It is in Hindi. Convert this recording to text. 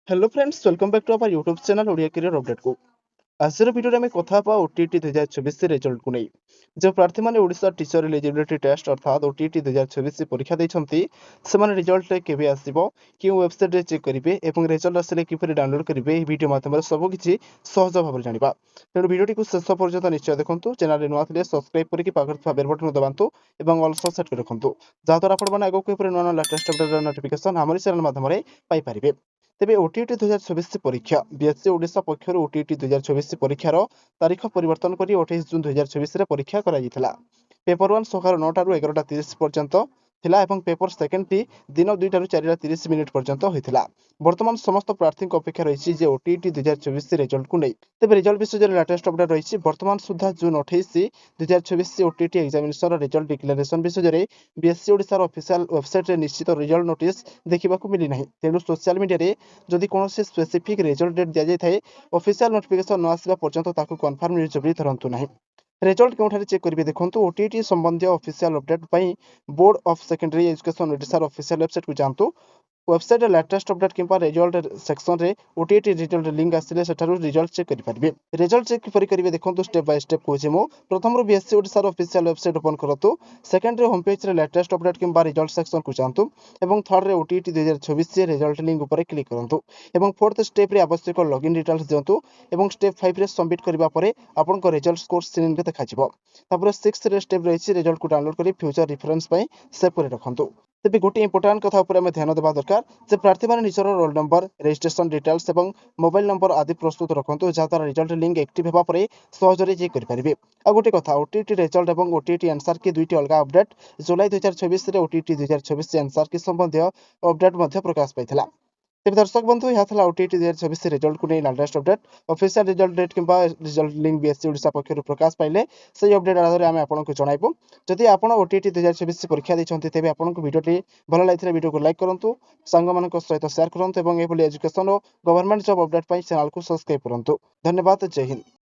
Hello friends, welcome back to our YouTube channel Odia career update को। आजर भिडियो में कथा ओटीटी 2024 रिजल्ट को नहीं जो प्रार्थी मैंने ओडिशा टीचर एलिजिबिलिटी टेस्ट अर्थात ओटीटी 2024 परीक्षा देछंती सेमाने रिजल्ट केबे आसीबो कि वेबसाइट रे चेक करिवे एवं रिजल्ट आसले किपरि डाउनलोड करिवे ई वीडियो माध्यम सब किछि सहज भाव जानिबा। तेणु वीडियोटी को शेष पर्यंत निश्चय देखंतु। चैनल रे नुआ थिले सब्सक्राइब करिकि पाखर थवा बेल बटन दबांतु एवं ऑल सेट कर रखंतु जाद्वारा आपण माने आगो किपरि नुआ लेटेस्ट अपडेट नोटिफिकेशन हमर चैनल माध्यम रे पाई परिबे। तेबे ओटीटी 2024 परीक्षा बीएससी ओडिशा पक्षर ओटीटी 2024 परीक्षार तारीख परिवर्तन कर 28 जून 2024 रे परीक्षा करा। पेपर वन सकाळ 9 टा 11:30 पर्यंत थिला एवं पेपर सेकेंड टी दिन 2 टा 4:30 मिनिट पर्यंत होइथिला। वर्तमान समस्त प्रार्थी अपेक्षा रही जे ओटीटी 2024 रिजल्ट को नहीं। तेबे रिजल्ट विषय में लेटेस्ट अपडेट रही वर्तमान सुधा जून 28 2024 ओटीटी एग्जामिनेशन रिजल्ट डिक्लेरेशन विषय में बीएससी ओडिशा ऑफिशियल वेबसाइट रे निश्चित रिजल्ट नोटिस देखा मिली ना। तेणु सोशल मीडिया रे जदि कौन स्पेसिफिक रिजल्ट डेट दि जाए ऑफिशियल नोटिफिकेशन न आसवा पर्यंत ताकू कन्फर्म न्यूज भी धरतु ना। रिजल्ट केउठारे चेक करिवे देखंतु ओटीटी संबंधी ऑफिशियल अपडेट पई board of secondary education Odisha official website को जानतु। वेबसाइट लेटेस्ट अपडेट किंपा रिजल्ट सेक्शन रे ओटीटी रिजल्ट लिंक आसिले सेठारु रिजल्ट चेक करि परिबे। रिजल्ट चेक किपरि करिवे देखंतु स्टेप बाय स्टेप कोछि मो। प्रथम रो BSC Odisha official website open करतु। सेकंड रे होम पेज रे लेटेस्ट अपडेट किंपा रिजल्ट सेक्शन को जानतु एवं थर्ड रे ओटीटी 2024 रिजल्ट लिंक ऊपर क्लिक करंतु एवं फोर्थ स्टेप रे आवश्यक लॉगिन डिटेल्स दियंतु एवं स्टेप 5 रे सबमिट करबा परे आपनको रिजल्ट स्कोर स्क्रीन रे देखाजिवो। तापर 6 रे स्टेप रहिछि रिजल्ट को डाउनलोड करी फ्यूचर रेफरेंस पई सेव करि रखंतु। तेबे गोटे इंपोर्टेंट कथा ऊपर हमें ध्यान देवा दरकार जे प्रार्थी माने निजर रोल नंबर रजिस्ट्रेशन डिटेल्स एवं मोबाइल नंबर आदि प्रस्तुत रखंतु जहाद्वारा रिजल्ट लिंक एक्टिव हेबा परे सहजरे चेक करि परिबे। आ गोटे कथा ओटीटी रिजल्ट एवं ओटीटी आंसर की दुईटी अलग अपडेट जुलाई 2024 रे ओटीटी 2024 आंसर की संबंधी अपडेट मध्य प्रकाश पाइथिला। तेज दर्शक बंधु यह था ओटीटी 2024 रिजल्ट को नहीं latest update official result date किंबा रिजल्ट लिंक बीएससी ओडिशा पक्षर प्रकाश पाइले से अपडेट आधार में आपको जणाइबु। जदि आप ओटीटी 2024 परीक्षा देते तेज आपको वीडियो भल लगी वीडियो को लाइक करूँ सांग मान सहित सेयार करूँ और एजुकेशन और गवर्नमेंट जॉब अपडेट चैनल को सब्सक्राइब करूँ। धन्यवाद। जय हिंद।